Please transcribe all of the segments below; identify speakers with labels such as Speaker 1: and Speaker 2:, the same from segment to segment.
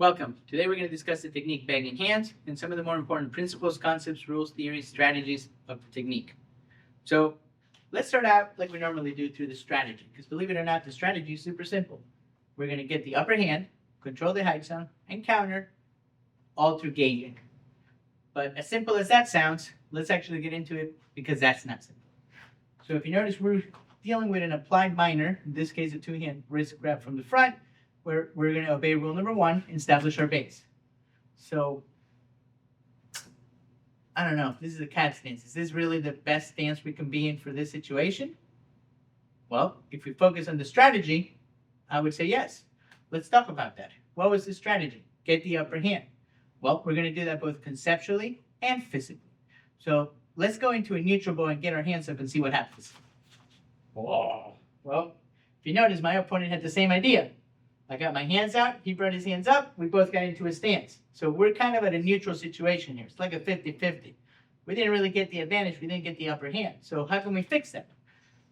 Speaker 1: Welcome. Today we're going to discuss the technique bagging hands and some of the more important principles, concepts, rules, theories, strategies of the technique. So let's start out like we normally do through the strategy, because believe it or not, the strategy is super simple. We're going to get the upper hand, control the height zone, and counter all through gauging. But as simple as that sounds, let's actually get into it because that's not simple. So if you notice, we're dealing with an applied minor, in this case a two-hand wrist grab from the front, where we're going to obey rule number 1, establish our base. So, I don't know, this is a cat stance. Is this really the best stance we can be in for this situation? Well, if we focus on the strategy, I would say yes. Let's talk about that. What was the strategy? Get the upper hand. Well, we're going to do that both conceptually and physically. So, let's go into a neutral bow and get our hands up and see what happens. Whoa. Well, if you notice, my opponent had the same idea. I got my hands out, he brought his hands up, we both got into a stance. So we're kind of at a neutral situation here. It's like a 50-50. We didn't really get the advantage, we didn't get the upper hand. So how can we fix that?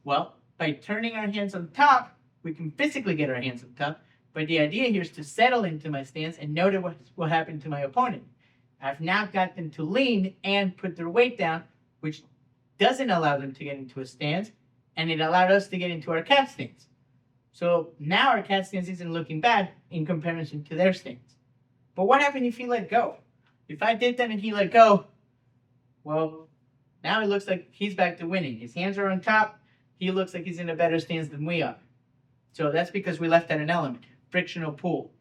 Speaker 1: Well, by turning our hands on top, we can physically get our hands on top. But the idea here is to settle into my stance and notice what will happen to my opponent. I've now got them to lean and put their weight down, which doesn't allow them to get into a stance, and it allowed us to get into our cat stance. So now our cat stance isn't looking bad in comparison to their stance. But what happened if he let go? If I did that and he let go, well, now it looks like he's back to winning. His hands are on top. He looks like he's in a better stance than we are. So that's because we left out an element, frictional pull.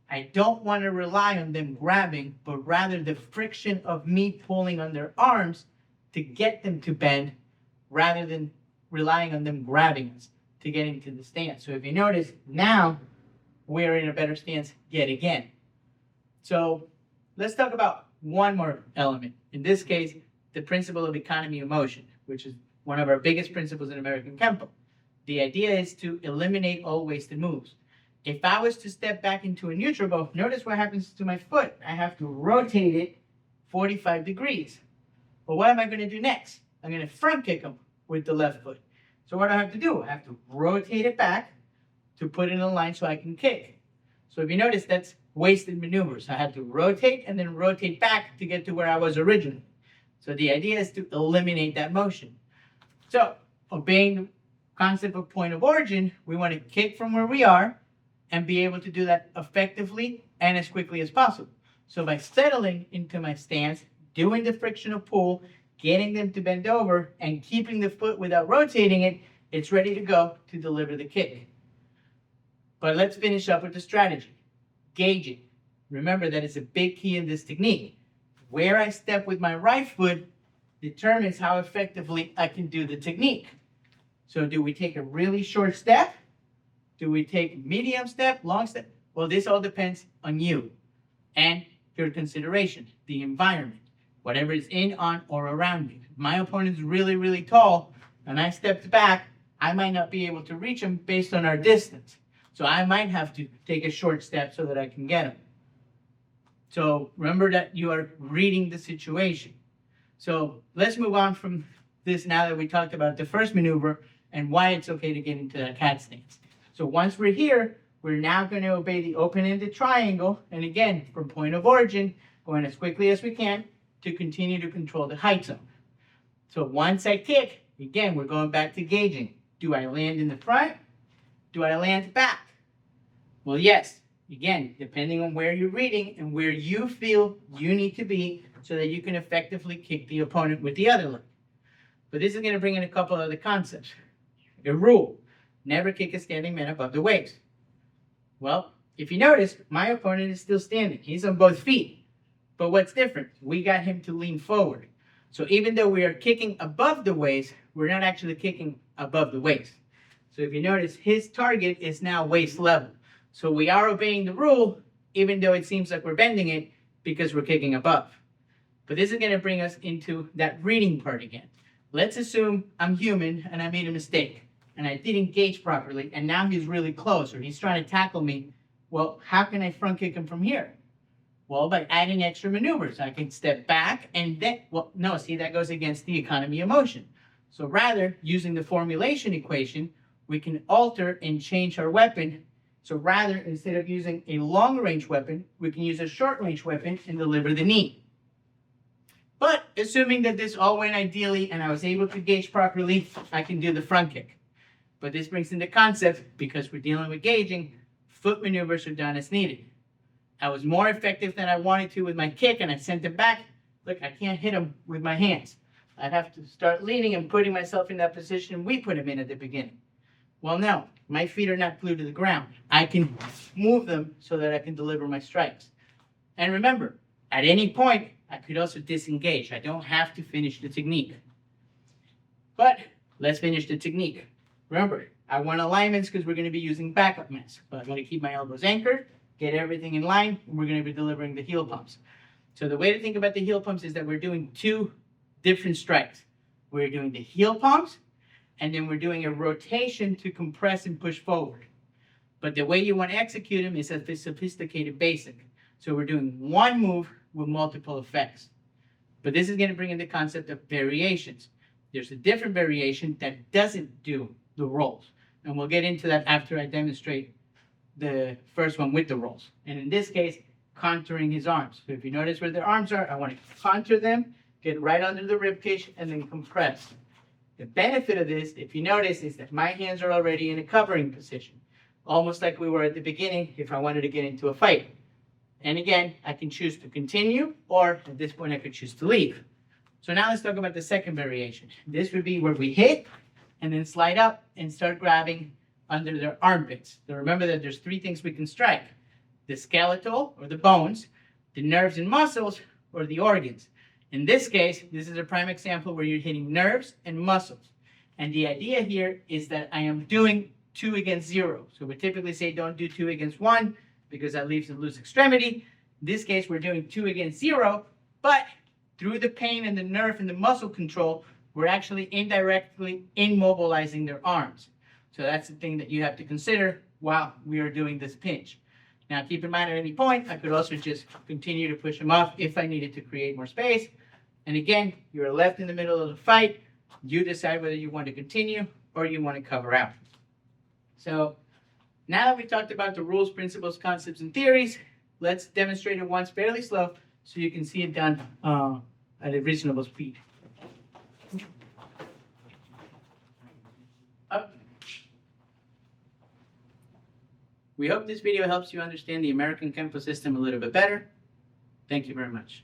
Speaker 1: I don't want to rely on them grabbing, but rather the friction of me pulling on their arms to get them to bend rather than relying on them grabbing us to get into the stance. So if you notice, now we're in a better stance yet again. So let's talk about one more element. In this case, the principle of economy of motion, which is one of our biggest principles in American Kenpo. The idea is to eliminate all wasted moves. If I was to step back into a neutral bow, notice what happens to my foot. I have to rotate it 45 degrees. But what am I going to do next? I'm going to front kick them with the left foot. So what do I have to do? I have to rotate it back to put it in a line so I can kick. So if you notice, that's wasted maneuvers. I had to rotate and then rotate back to get to where I was originally. So the idea is to eliminate that motion. So obeying the concept of point of origin, we want to kick from where we are and be able to do that effectively and as quickly as possible. So by settling into my stance, doing the frictional pull, getting them to bend over, and keeping the foot without rotating it, it's ready to go to deliver the kick. But let's finish up with the strategy. Gauging. Remember that it's a big key in this technique. Where I step with my right foot determines how effectively I can do the technique. So do we take a really short step? Do we take medium step, long step? Well, this all depends on you and your consideration, the environment. Whatever is in, on, or around me. If my opponent is really, really tall, and I stepped back, I might not be able to reach him based on our distance. So I might have to take a short step so that I can get him. So remember that you are reading the situation. So let's move on from this now that we talked about the first maneuver and why it's okay to get into that cat stance. So once we're here, we're now going to obey the open-ended triangle. And again, from point of origin, going as quickly as we can, to continue to control the height zone. So once I kick, again, we're going back to gauging. Do I land in the front? Do I land back? Well, yes. Again, depending on where you're reading and where you feel you need to be so that you can effectively kick the opponent with the other leg. But this is going to bring in a couple other concepts. A rule, never kick a standing man above the waist. Well, if you notice, my opponent is still standing. He's on both feet. But what's different? We got him to lean forward. So even though we are kicking above the waist, we're not actually kicking above the waist. So if you notice, his target is now waist level. So we are obeying the rule, even though it seems like we're bending it because we're kicking above. But this is going to bring us into that reading part again. Let's assume I'm human and I made a mistake and I didn't gauge properly and now he's really close or he's trying to tackle me. Well, how can I front kick him from here? Well, by adding extra maneuvers. I can step back and then, well, no, see, that goes against the economy of motion. So rather, using the formulation equation, we can alter and change our weapon So rather, instead of using a long-range weapon, we can use a short-range weapon and deliver the knee. But assuming that this all went ideally and I was able to gauge properly, I can do the front kick. But this brings in the concept, because we're dealing with gauging, foot maneuvers are done as needed. I was more effective than I wanted to with my kick and I sent it back. Look, I can't hit him with my hands. I'd have to start leaning and putting myself in that position we put him in at the beginning. Well, no, my feet are not glued to the ground. I can move them so that I can deliver my strikes. And remember, at any point, I could also disengage. I don't have to finish the technique. But let's finish the technique. Remember, I want alignments because we're going to be using backup mitts. But I'm going to keep my elbows anchored, get everything in line, and we're going to be delivering the heel pumps. So the way to think about the heel pumps is that we're doing two different strikes. We're doing the heel pumps, and then we're doing a rotation to compress and push forward. But the way you want to execute them is a sophisticated basic. So we're doing one move with multiple effects. But this is going to bring in the concept of variations. There's a different variation that doesn't do the rolls. And we'll get into that after I demonstrate the first one with the rolls. And in this case, contouring his arms. So if you notice where the arms are, I want to contour them, get right under the rib cage, and then compress. The benefit of this, if you notice, is that my hands are already in a covering position, almost like we were at the beginning if I wanted to get into a fight. And again, I can choose to continue, or at this point, I could choose to leave. So now let's talk about the second variation. This would be where we hit and then slide up and start grabbing under their armpits. So remember that there's three things we can strike: the skeletal, or the bones, the nerves and muscles, or the organs. In this case, this is a prime example where you're hitting nerves and muscles. And the idea here is that I am doing 2 against 0. So we typically say don't do 2 against 1 because that leaves a loose extremity. In this case, we're doing 2 against 0, but through the pain and the nerve and the muscle control, we're actually indirectly immobilizing their arms. So that's the thing that you have to consider while we are doing this pinch. Now, keep in mind at any point, I could also just continue to push him off if I needed to create more space. And again, you're left in the middle of the fight. You decide whether you want to continue or you want to cover out. So now that we talked about the rules, principles, concepts, and theories, let's demonstrate it once fairly slow so you can see it done at a reasonable speed. Up. We hope this video helps you understand the American Kenpo system a little bit better. Thank you very much.